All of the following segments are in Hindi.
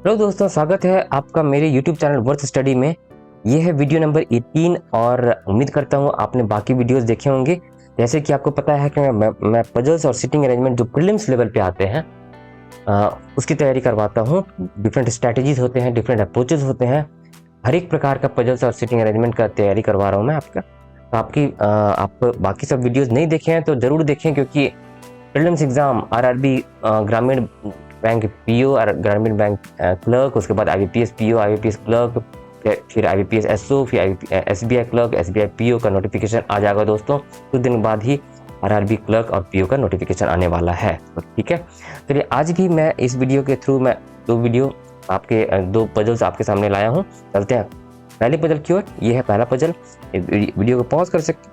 हेलो दोस्तों, स्वागत है आपका मेरे YouTube चैनल वर्थ स्टडी में। ये है वीडियो नंबर 18 और उम्मीद करता हूँ आपने बाकी वीडियोस देखे होंगे। जैसे कि आपको पता है कि मैं पजल्स और सिटिंग अरेंजमेंट जो प्रीलिम्स लेवल पे आते हैं उसकी तैयारी करवाता हूँ। डिफरेंट स्ट्रैटेजीज होते हैं, डिफरेंट अप्रोचेज होते हैं। हर एक प्रकार का पजल्स और सिटिंग अरेंजमेंट का तैयारी करवा रहा हूँ मैं आपका। तो आप बाकी सब वीडियोज़ नहीं देखे हैं तो ज़रूर देखें, क्योंकि प्रीलिम्स एग्ज़ाम RRB ग्रामीण बैंक पीओ और ग्रामीण बैंक क्लर्क, उसके बाद IBPS पीओ, IBPS क्लर्क, फिर IBPS SO, फिर SBI क्लर्क, SBI पीओ का नोटिफिकेशन आ जाएगा दोस्तों। कुछ दिन बाद ही RRB क्लर्क और पीओ का नोटिफिकेशन आने वाला है। तो ठीक है, चलिए आज भी मैं इस वीडियो के थ्रू मैं दो पजल्स आपके सामने लाया हूँ। चलते हैं पहले पजल की ओर। ये है पहला पजल। वीडियो को पॉज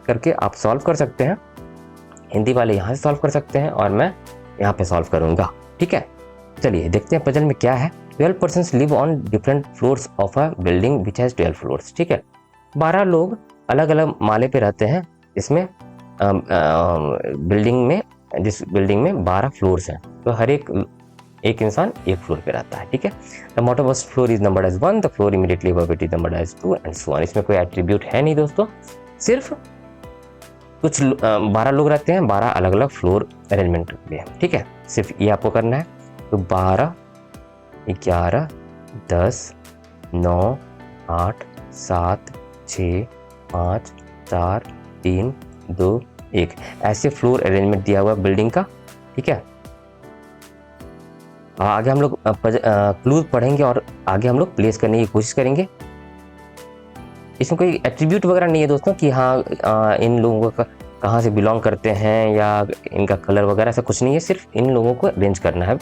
करके आप सॉल्व कर सकते हैं। हिंदी वाले यहाँ से सॉल्व कर सकते हैं और मैं यहाँ पे सॉल्व करूँगा। ठीक है, चलिए देखते हैं पजल में क्या है। 12 persons live on different floors of a building which has 12 floors. ठीक है, 12 लोग अलग अलग माले पे रहते हैं। इसमें जिस बिल्डिंग में 12 फ्लोर्स हैं, तो हर एक इंसान एक फ्लोर पे रहता है। ठीक है, the bottommost floor is numbered as 1, the floor immediately above it is numbered as 2 and so on. इसमें कोई एट्रीब्यूट है नहीं दोस्तों, सिर्फ कुछ 12 लोग रहते हैं 12 अलग अलग फ्लोर अरेंजमेंट में। ठीक है, सिर्फ ये आपको करना है। तो 12, 11, 10, 9, 8, 7, 6, 5, 4, 3, 2, 1 ऐसे फ्लोर अरेंजमेंट दिया हुआ बिल्डिंग का। ठीक है, आगे हम लोग क्लूज पढ़ेंगे और आगे हम लोग प्लेस करने की कोशिश करेंगे। इसमें कोई एट्रीब्यूट वगैरह नहीं है दोस्तों कि हाँ इन लोगों का कहाँ से बिलोंग करते हैं या इनका कलर वगैरह, ऐसा कुछ नहीं है। सिर्फ इन लोगों को अरेंज करना है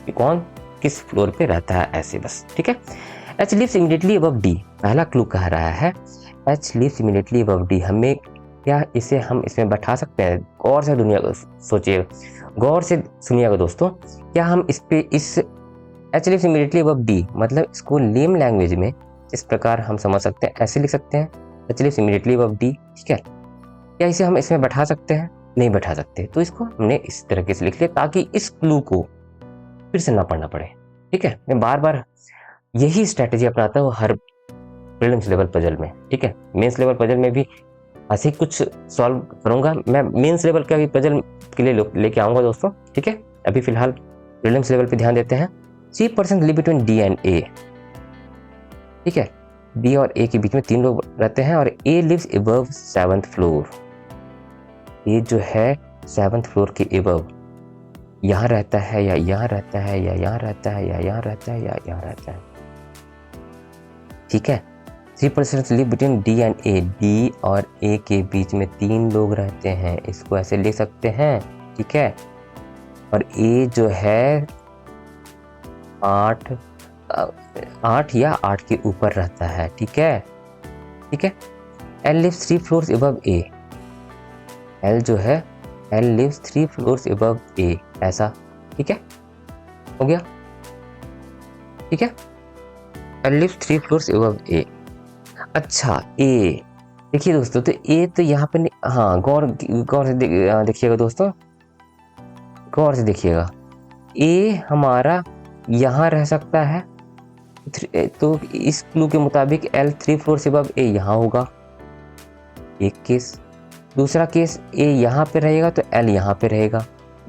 कि कौन किस फ्लोर पे रहता है, ऐसे बस। ठीक है, H lives immediately above D। पहला क्लू कह रहा है H lives immediately above D। हमें क्या इसे हम इसमें बैठा सकते हैं? गौर से दुनिया को सोचिएगा, गौर से सुनिएगा दोस्तों। क्या हम इस H lives immediately above D मतलब इसको लेम लैंग्वेज में इस प्रकार हम समझ सकते हैं, ऐसे लिख सकते हैं H lives immediately above D। ठीक है, क्या इसे हम इसमें बैठा सकते हैं? नहीं बैठा सकते, तो इसको हमने इस तरीके से लिख लिया ताकि इस क्लू को फिर से ना पढ़ना पड़े। ठीक है, मैं बार बार यही स्ट्रैटेजी अपनाता हूँ हर प्रीलिम्स लेवल पजल में। ठीक है, मेंस लेवल पजल में भी ऐसे ही कुछ सॉल्व करूंगा। मैं मेंस लेवल का भी पजल के लिए लेके आऊंगा दोस्तों। ठीक है, अभी फिलहाल प्रीलिम्स लेवल पे ध्यान देते हैं। 3 persons live between D and A। ठीक है, D और A के बीच में 3 लोग रहते हैं और A lives above 7th floor. A जो है 7th फ्लोर के अबव यहाँ रहता है या यहाँ रहता है या यहाँ रहता है या यहाँ रहता है या यहाँ रहता है। ठीक है, 3 persons live between D and A। D और A के बीच में 3 लोग रहते हैं, इसको ऐसे लिख सकते हैं। ठीक है, और A जो है 8 या 8 के ऊपर रहता है। ठीक है, ठीक है, L lives 3 floors above A। L जो है L lives 3 floors above A, ऐसा। ठीक है, हो गया। ठीक है, L lives 3 floors above A। अच्छा, A देखिए दोस्तों, तो A तो यहाँ पे हाँ गौर से देखिएगा दोस्तों, गौर से देखिएगा। A हमारा यहाँ रह सकता है, तो इस क्लू के मुताबिक L 3 floors above A यहाँ होगा, एक केस। दूसरा केस A यहाँ पे रहेगा तो L यहाँ पे रहेगा,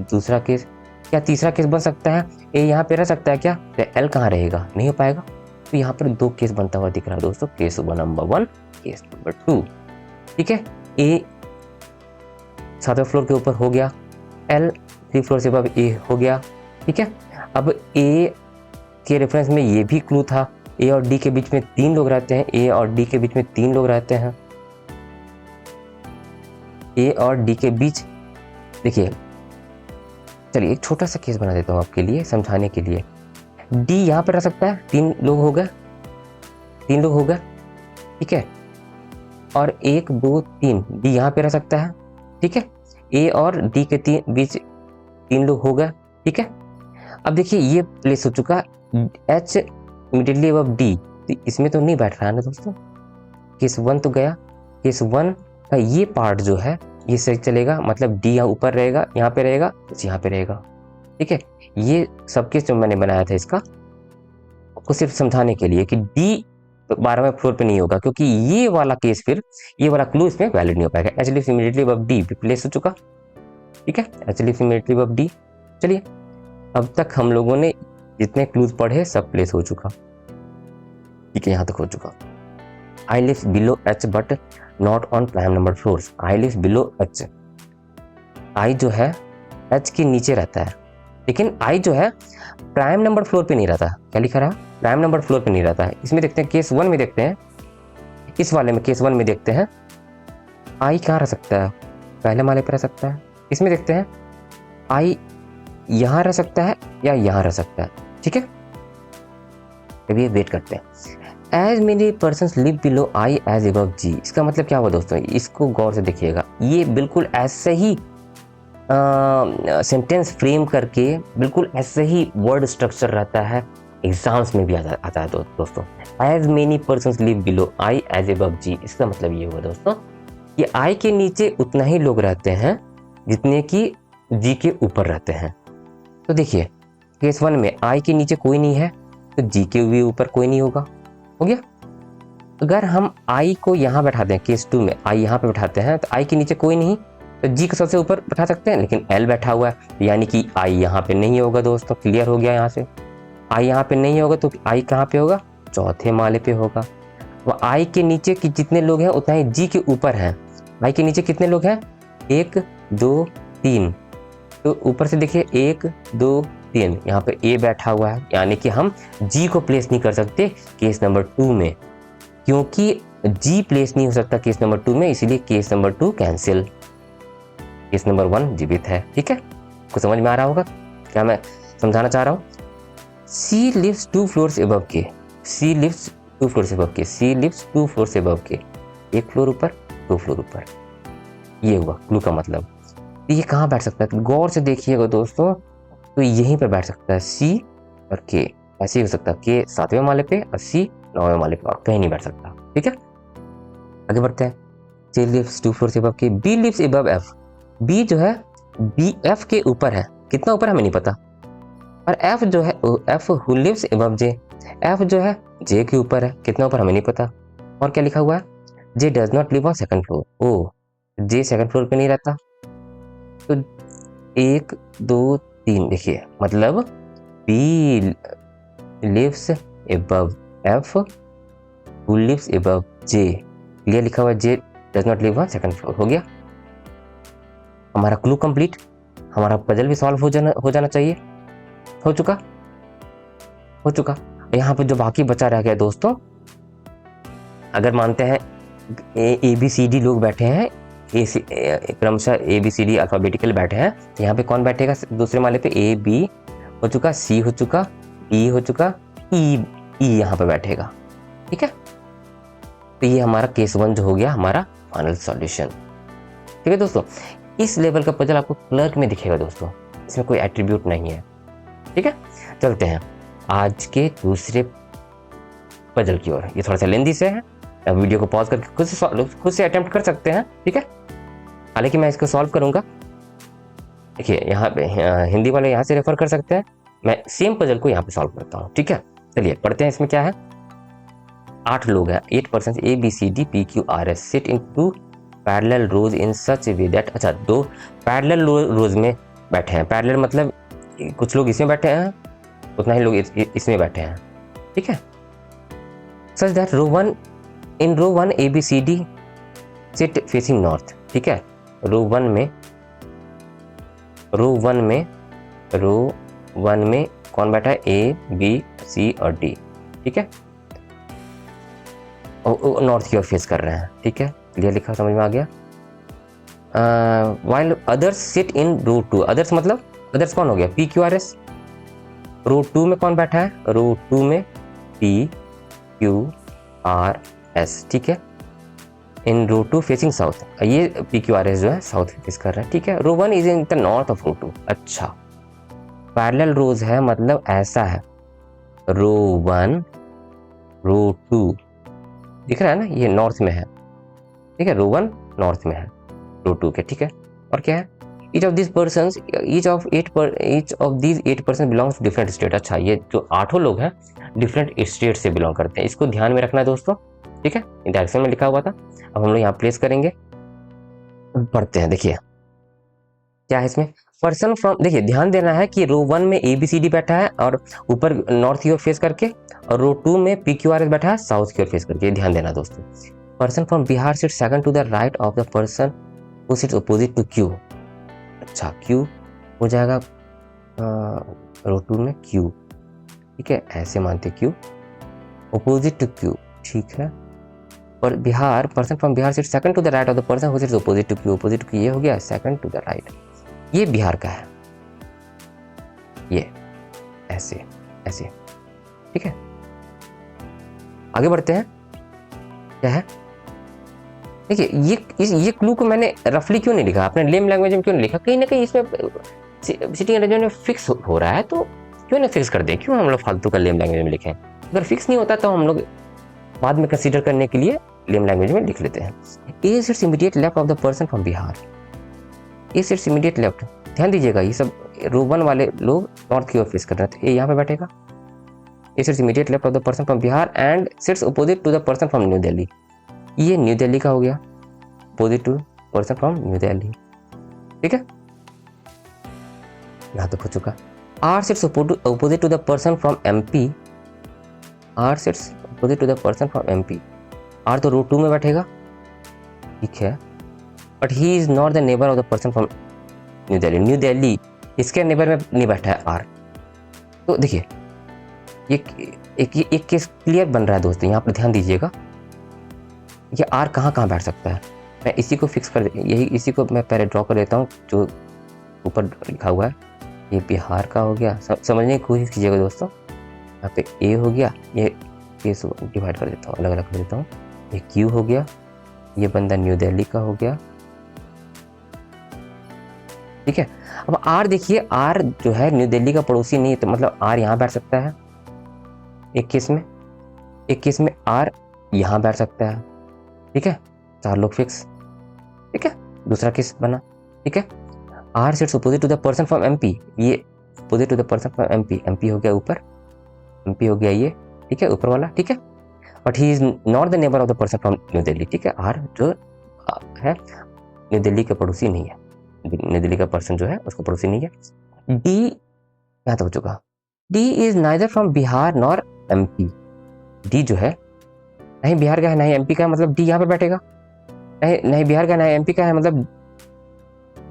दूसरा केस। क्या तीसरा केस बन सकता है? A यहाँ पे रह सकता है क्या? तो L कहाँ रहेगा? नहीं हो पाएगा। तो यहाँ पर 2 केस बनता हुआ दिख रहा है दोस्तों, केस नंबर 1, केस नंबर 2। ठीक है, A 7वें फ्लोर के ऊपर हो गया, L 3 फ्लोर से अबव A हो गया। ठीक है, अब A के रेफरेंस में ये भी क्लू था, A और D के बीच में 3 लोग रहते हैं। A और D के बीच में 3 लोग रहते हैं। A और D के बीच देखिए, चलिए एक छोटा सा केस बना देता हूँ आपके लिए समझाने के लिए। D यहाँ पर रह सकता है, 3 लोग हो गए, 3 लोग हो गए। ठीक है, और 1 2 3 D यहाँ पे रह सकता है। ठीक है, A और D के बीच 3 लोग हो गए। ठीक है, अब देखिए ये प्लेस हो चुका H इमीडिएटली अबव D, तो इसमें तो नहीं बैठ रहा है ना दोस्तों। केस 1 तो गया, केस 1 का ये पार्ट जो है ये सही चलेगा, मतलब D यहाँ ऊपर रहेगा, यहाँ पे रहेगा, यहाँ पे रहेगा। ठीक है, ये सब केस जो मैंने बनाया था इसका आपको सिर्फ समझाने के लिए कि डी 12वें फ्लोर पे नहीं होगा, क्योंकि ये वाला केस फिर ये वाला क्लू इसमें वैलिड नहीं हो पाएगा। H lives immediately above D place हो चुका, ठीक है, H lives immediately above D. चलिए अब तक हम लोगों ने जितने क्लूज पढ़े सब प्लेस हो चुका, ठीक है, यहाँ तक हो चुका। I lives below H but not on prime number floors. I lives below H, I जो है एच के नीचे रहता है, लेकिन आई जो है प्राइम नंबर फ्लोर पे नहीं रहता। क्या लिखा रहा, प्राइम नंबर फ्लोर पे नहीं रहता है। इसमें देखते हैं केस 1 में, देखते हैं इस वाले में, केस 1 में देखते हैं आई कहाँ रह सकता है, पहले माले पर रह सकता है। इसमें देखते हैं आई यहाँ रह सकता है या यहाँ रह सकता है, ठीक है। अभी वेट करते हैं। As many persons live below I as above G, इसका मतलब क्या हुआ दोस्तों, इसको गौर से देखिएगा। ये बिल्कुल ऐसे ही सेंटेंस फ्रेम करके बिल्कुल ऐसे ही वर्ड स्ट्रक्चर रहता है, एग्जाम्स में भी आता है दोस्तों। As many persons live below I as above G, इसका मतलब ये हुआ दोस्तों कि आई के नीचे उतना ही लोग रहते हैं जितने कि जी के ऊपर रहते हैं। तो देखिए केस 1 में आई के नीचे कोई नहीं है, तो जी के भी ऊपर कोई नहीं होगा, हो गया। अगर हम आई को यहाँ बैठा दें, केस 2 में आई यहाँ पे बैठाते हैं, तो आई के नीचे कोई नहीं, तो जी को सबसे ऊपर बैठा सकते हैं, लेकिन एल बैठा हुआ है, यानी कि आई यहाँ पे नहीं होगा दोस्तों। क्लियर हो गया, यहाँ से आई यहाँ पे नहीं होगा, तो आई कहाँ पे होगा, चौथे माले पे होगा। वो आई के नीचे की जितने लोग हैं उतना ही जी के ऊपर हैं। आई के नीचे कितने लोग हैं, 1 2 3, तो ऊपर से देखिए 1 2 3, यहाँ पे ए बैठा हुआ है, यानी कि हम जी को प्लेस नहीं कर सकते केस नंबर 2 में, क्योंकि जी प्लेस नहीं हो सकता केस नंबर 2 में, इसीलिए case number 2 cancel, case number 1 जीवित है, ठीक है। आपको समझ में आ रहा होगा क्या मैं समझाना चाह रहा हूँ। सी लिव्स 2 फ्लोर्स अबव के, सी लिव्स 2 फ्लोर्स अबव के, सी लिव्स 2 फ्लोर्स अबव के, 1 फ्लोर ऊपर 2 फ्लोर ऊपर, ये हुआ क्लू का मतलब। ये कहाँ बैठ सकता है, गौर से देखिएगा दोस्तों, तो यहीं पर बैठ सकता है, सी और के, ऐसे ही हो सकता है, के 7वें माले पे और सी 9वें माले पे, और कहीं नहीं बैठ सकता, ठीक है। आगे बढ़ते हैं। C lives 2 floors above K, B lives above F, B जो है बी एफ के ऊपर है, कितना ऊपर हमें नहीं पता, और एफ जो है F who lives above J, F जो है जे के ऊपर है, कितना ऊपर हमें नहीं पता। और क्या लिखा हुआ है, J does not live on second floor, ओ जे सेकंड फ्लोर पे नहीं रहता, तो 1 2 3 देखिए, मतलब B lives above F who lives above J, clear लिखा हुआ है, J does not live on second floor, हो गया हमारा क्लू कंप्लीट। हमारा पजल भी सॉल्व हो जाना चाहिए, हो चुका। यहाँ पे जो बाकी बचा रह गया दोस्तों, अगर मानते हैं ए बी सी डी लोग बैठे हैं, क्रमशः A B C D alphabetical बैठे हैं, तो यहाँ पे कौन बैठेगा दूसरे माले पे, ए बी हो चुका, सी हो चुका, डी हो चुका, ई यहाँ पे बैठेगा, ठीक है। तो ये हमारा केस 1 जो हो गया हमारा फाइनल सॉल्यूशन, ठीक है दोस्तों। इस लेवल का पजल आपको क्लर्क में दिखेगा दोस्तों, इसमें कोई एट्रीब्यूट नहीं है, ठीक है। चलते हैं आज के दूसरे पजल की ओर। ये थोड़ा सा लेंदी से है, अब वीडियो को पॉज करके खुद से अटेम्प्ट कर सकते हैं, ठीक है। हालांकि मैं इसको सॉल्व करूंगा, देखिए यहाँ पे हिंदी वाले यहाँ से रेफर कर सकते हैं, मैं सेम पजल को यहाँ पे सॉल्व करता हूँ, ठीक है। चलिए पढ़ते हैं, इसमें क्या है। 8 लोग हैं, 8 person A B C D P Q R S sit in 2 parallel rows in such way that, अच्छा 2 पैरेलल रोज में बैठे हैं, पैरेलल मतलब कुछ लोग इसमें बैठे हैं, उतना ही लोग इसमें बैठे हैं, ठीक है। Such that row 1 in row 1 A B C D sit facing north, ठीक है। रो 1 में कौन बैठा है, ए बी सी और डी, ठीक है, नॉर्थ की ओर फेस कर रहे हैं, ठीक है। क्लियर लिखा, समझ में आ गया। While others sit in row 2, others मतलब अदर्स कौन हो गया, P Q R S. Row 2 में कौन बैठा है, रो 2 में पी क्यू आर एस, ठीक है। इन रो 2 फेसिंग साउथ, ये पी क्यू आर एस जो है साउथ फेस कर रहा है, ठीक है। Row 1 is in the north of row 2, अच्छा पैरेलल रोज है मतलब ऐसा है, रो 1 रो 2 दिख रहा है ना, ये नॉर्थ में है, ठीक है। रो 1 नॉर्थ में है रो 2 के, ठीक है। और क्या है, each of these these 8 persons belongs to different state, अच्छा ये जो 8 लोग हैं डिफरेंट स्टेट से बिलोंग करते हैं। इसको ध्यान में रखना है दोस्तों, ठीक है। डायरेक्शन में लिखा हुआ था, अब हम लोग यहाँ प्लेस करेंगे, पढ़ते हैं। देखिए क्या है इसमें, पर्सन फ्रॉम, देखिए ध्यान देना है कि रो 1 में ABCD बैठा है और ऊपर नॉर्थ की ओर फेस करके, और रो 2 में PQRS बैठा है साउथ की ओर फेस करके। ध्यान देना दोस्तों, person from Bihar sit second to the right of the person who sits opposite to Q। अच्छा, Q हो जाएगा रो 2 में Q, ठीक है, ऐसे मानते Q अपोजिट टू Q, ठीक है। और Bihar, person from Bihar sit second to the right of the person who sits opposite to Q। Opposite to Q ये हो गया सेकंड टू द राइट, ये बिहार का है, ये ऐसे ऐसे, ठीक है। आगे बढ़ते हैं, क्या है, देखिए ये क्लू को मैंने रफली क्यों नहीं लिखा, आपने लेम लैंग्वेज में क्यों नहीं लिखा, कहीं ना कहीं इसमें सिटिंग अरेंजमेंट में फिक्स हो रहा है, तो क्यों ना फिक्स कर दें, क्यों हम लोग फालतू का लेम लैंग्वेज में लिखें। अगर फिक्स नहीं होता तो हम लोग बाद में कंसीडर करने के लिए लेम लैंग्वेज में लिख लेते हैं। A sits immediate left of the person from Bihar, A sits immediate left, ध्यान दीजिएगा ये सब रो 1 वाले लोग नॉर्थ की ओर फेस कर रहे थे, ए यहाँ पे बैठेगा, A sits immediate left of the person from Bihar and sits opposite to the person from New Delhi, ये न्यू दिल्ली का हो गया, opposite to person from New Delhi, ठीक है। यहाँ तक हो चुका। R sits opposite to the person from MP, R sits opposite to the person from MP, R तो रो 2 में बैठेगा, ठीक है, but he is not the neighbour of the person from New Delhi. New Delhi इसके नेबर में नहीं बैठा है आर, तो देखिए एक केस क्लियर बन रहा है दोस्तों, यहाँ पर ध्यान दीजिएगा, ये आर कहाँ कहाँ बैठ सकता है। मैं इसी को फिक्स कर, यही इसी को मैं पहले ड्रॉ कर देता हूँ, जो ऊपर लिखा हुआ है, ये बिहार का हो गया, समझने की कोशिश कीजिएगा दोस्तों। यहाँ पे ए हो गया, ये केस डिवाइड कर देता हूँ, अलग अलग कर देता हूँ, ये Q हो गया, ये बंदा न्यू दिल्ली का हो गया, ठीक है। अब आर देखिए, आर जो है न्यू दिल्ली का पड़ोसी नहीं है, तो मतलब आर यहाँ बैठ सकता है एक केस में आर यहाँ बैठ सकता है, ठीक है, 4 लोग फिक्स, ठीक है। दूसरा केस बना, ठीक है, R sits opposite to the person from MP, ये opposite to the person from MP हो गया ऊपर, MP हो गया ये, ठीक है, ऊपर वाला, ठीक है, but he is not the neighbour of the person from New Delhi, ठीक है। आर जो है न्यू दिल्ली का पड़ोसी नहीं है, न्यू दिल्ली का पर्सन जो है उसका पड़ोसी नहीं है। डी यहाँ तक हो चुका, D is neither from Bihar nor MP, D जो है नहीं बिहार का है नहीं MP का है, मतलब डी यहाँ पे बैठेगा, नहीं बिहार का नहीं MP का है, मतलब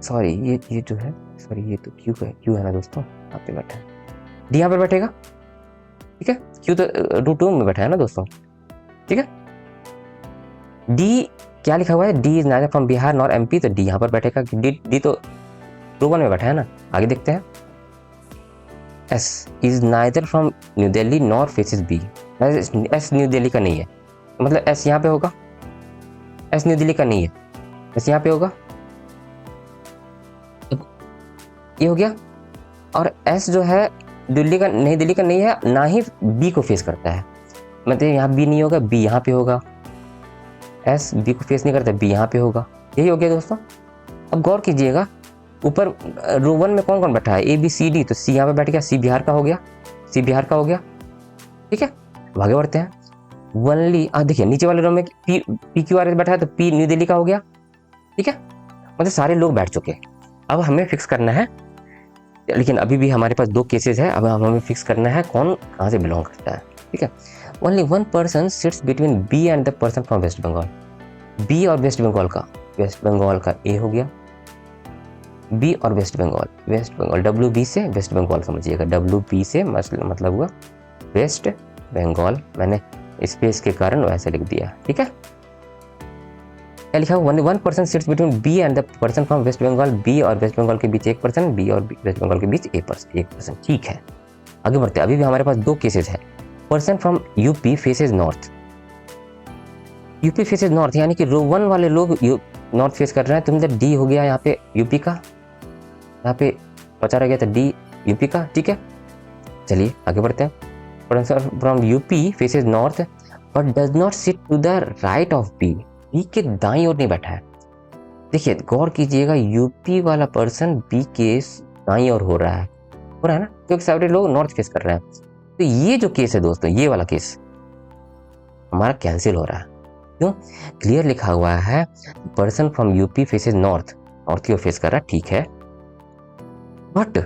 सॉरी ये जो है, सॉरी ये तो Q का है, Q है ना दोस्तों, यहाँ पे बैठा है, डी यहाँ पे बैठेगा, ठीक है, Q तो रो 2 में बैठा है ना दोस्तों, ठीक है। डी क्या लिखा हुआ है, D is neither from Bihar nor MP, तो डी यहाँ पर बैठेगा, डी तो रो 1 में बैठा है ना। आगे देखते हैं, S is neither from New Delhi nor faces B, S new Delhi का नहीं है, मतलब एस यहाँ पे होगा, एस न्यू दिल्ली का नहीं है, एस यहाँ पे होगा, ये हो गया, और एस जो है दिल्ली का नहीं है, ना ही B को फेस करता है, मतलब यहाँ B नहीं होगा, B यहाँ पे होगा, एस B को फेस नहीं करता, B यहाँ पे होगा, यही हो गया दोस्तों। अब गौर कीजिएगा, ऊपर रो 1 में कौन कौन बैठा है, ABCD, तो C यहाँ पे बैठ गया, C बिहार का हो गया, ठीक है। आगे बढ़ते हैं, वनली देखिए नीचे वाले रो में PQRS बैठा है, तो P न्यू दिल्ली का हो गया, ठीक है, मतलब सारे लोग बैठ चुके। अब हमें फिक्स करना है, लेकिन अभी भी हमारे पास 2 केसेस है, अब हमें फिक्स करना है कौन कहाँ से बिलोंग करता है, ठीक है। Only 1 person sits between B and the person from West Bengal, B और वेस्ट बंगाल का A हो गया, B और वेस्ट बंगाल WB से वेस्ट बंगाल समझिएगा, WB से मतलब हुआ वेस्ट बंगाल, मैंने स्पेस के कारण वैसे लिख दिया, ठीक है। क्या लिखा हुआ, 1 person sits between B and the person from West Bengal, B और वेस्ट बंगाल के बीच 1 पर्सन, B और वेस्ट बंगाल के बीच 1 पर्सन, ठीक है। आगे बढ़ते हैं, अभी भी हमारे पास 2 केसेस है, person from UP faces north, UP faces north, यानी कि रो 1 वाले लोग नॉर्थ फेस कर रहे हैं, तो मतलब D हो गया यहाँ पे UP का, यहाँ पे बचा रह गया था D UP का, ठीक है। चलिए आगे बढ़ते हैं, person from UP faces north but does not sit to the right of B के दाईं ओर नहीं बैठा है। देखिए गौर कीजिएगा, यूपी वाला पर्सन B के दाईं ओर हो रहा है ना, क्योंकि सारे लोग नॉर्थ फेस कर रहे हैं, तो ये जो केस है दोस्तों, ये वाला केस हमारा कैंसिल हो रहा है। क्यों? क्लियर लिखा हुआ है person from UP faces north, north की ओर फेस कर रहा है, ठीक है, but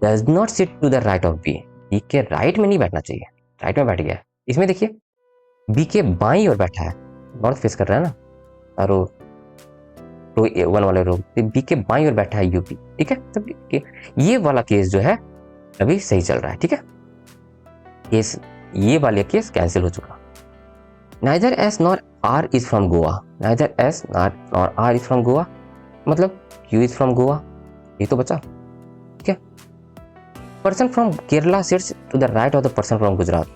does not sit to the right of B. B के राइट में नहीं बैठना चाहिए, राइट में बैठ गया है। इसमें देखिए बी के बाईं ओर बैठा है, नॉर्थ फेस कर रहा है ना, और रो वन वाले रो बी के बाईं ओर बैठा है यूपी, ठीक है। तो ये वाला केस जो है अभी सही चल रहा है, ठीक है। केस, ये वाला केस कैंसिल हो चुका। Neither S nor R is from Goa, neither S nor R is from Goa, मतलब क्यू इज फ्रॉम गोवा, ये तो बचा, ठीक है। Person from Kerala sits to the right of the person from Gujarat.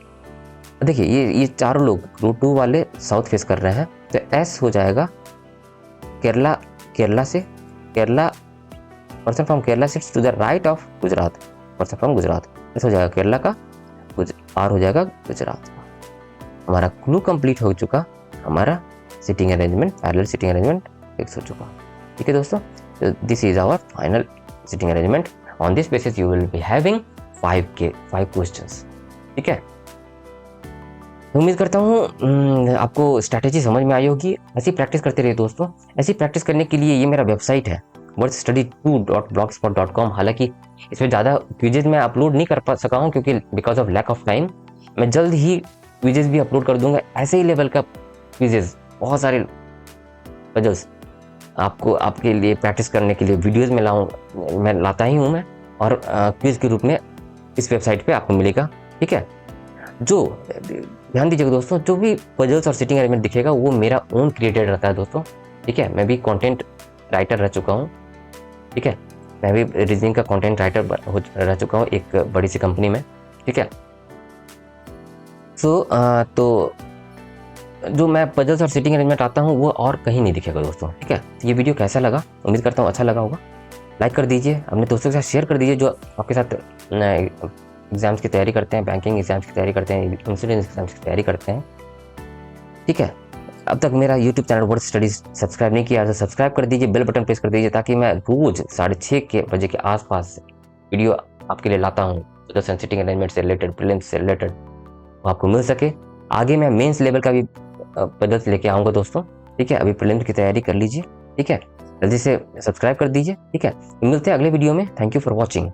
देखिए ये चारों लोग रूट 2 वाले साउथ फेस कर रहे हैं, तो एस हो जाएगा केरला से, Kerala, person from Kerala sits to the right of Gujarat, person from Gujarat, S हो जाएगा केरला का, आर हो जाएगा गुजरात का। हमारा क्लू कंप्लीट हो चुका, हमारा sitting arrangement, parallel sitting arrangement fix हो चुका, ठीक है दोस्तों। This is our final sitting arrangement. On this basis you will be having 5 questions, ठीक है। उम्मीद करता हूँ आपको स्ट्रैटेजी समझ में आई होगी। ऐसी प्रैक्टिस करते रहिए दोस्तों। ऐसी प्रैक्टिस करने के लिए ये मेरा वेबसाइट है wordstudy2.blogspot.com। हालांकि इसमें ज़्यादा क्विजेज मैं अपलोड नहीं कर पा सका हूँ क्योंकि because of lack of time. मैं जल्द ही क्विजेज भी अपलोड कर दूंगा, ऐसे ही लेवल का क्विजेज, बहुत सारे पजल्स आपको, आपके लिए प्रैक्टिस करने के लिए वीडियोस में मैं लाता ही हूँ मैं, और क्विज के रूप में इस वेबसाइट पे आपको मिलेगा, ठीक है। जो ध्यान दीजिएगा दोस्तों, जो भी पजल्स और सिटिंग अरेंजमेंट दिखेगा वो मेरा ओन क्रिएटेड रहता है दोस्तों, ठीक है। मैं भी कंटेंट राइटर रह चुका हूँ, ठीक है। मैं भी रीजनिंग का कंटेंट राइटर रह चुका हूँ एक बड़ी सी कंपनी में, ठीक है। तो जो मैं पजल्स और सिटिंग अरेंजमेंट आता हूँ वो और कहीं नहीं दिखेगा दोस्तों, ठीक है। तो ये वीडियो कैसा लगा, उम्मीद करता हूँ अच्छा लगा होगा। लाइक कर दीजिए, अपने दोस्तों के साथ शेयर कर दीजिए जो आपके साथ एग्जाम्स की तैयारी करते हैं, बैंकिंग एग्जाम्स की तैयारी करते हैं, इंश्योरेंस एग्जाम्स की तैयारी करते हैं, ठीक है। अब तक मेरा YouTube channel word studies subscribe नहीं किया तो सब्सक्राइब कर दीजिए, बेल बटन प्रेस कर दीजिए, ताकि मैं रोज 6:30 बजे के आसपास वीडियो आपके लिए लाता हूँ पजल्स एंड सिटिंग अरेंजमेंट से रिलेटेड, प्रीलिम्स से रिलेटेड, वो आपको मिल सके। आगे मैं मेंस लेवल का भी पजल्स लेके आऊँगा दोस्तों, ठीक है। अभी प्रीलिम्स की तैयारी कर लीजिए, ठीक है। जल्दी से सब्सक्राइब कर दीजिए, ठीक है। मिलते हैं अगले वीडियो में। Thank you for watching.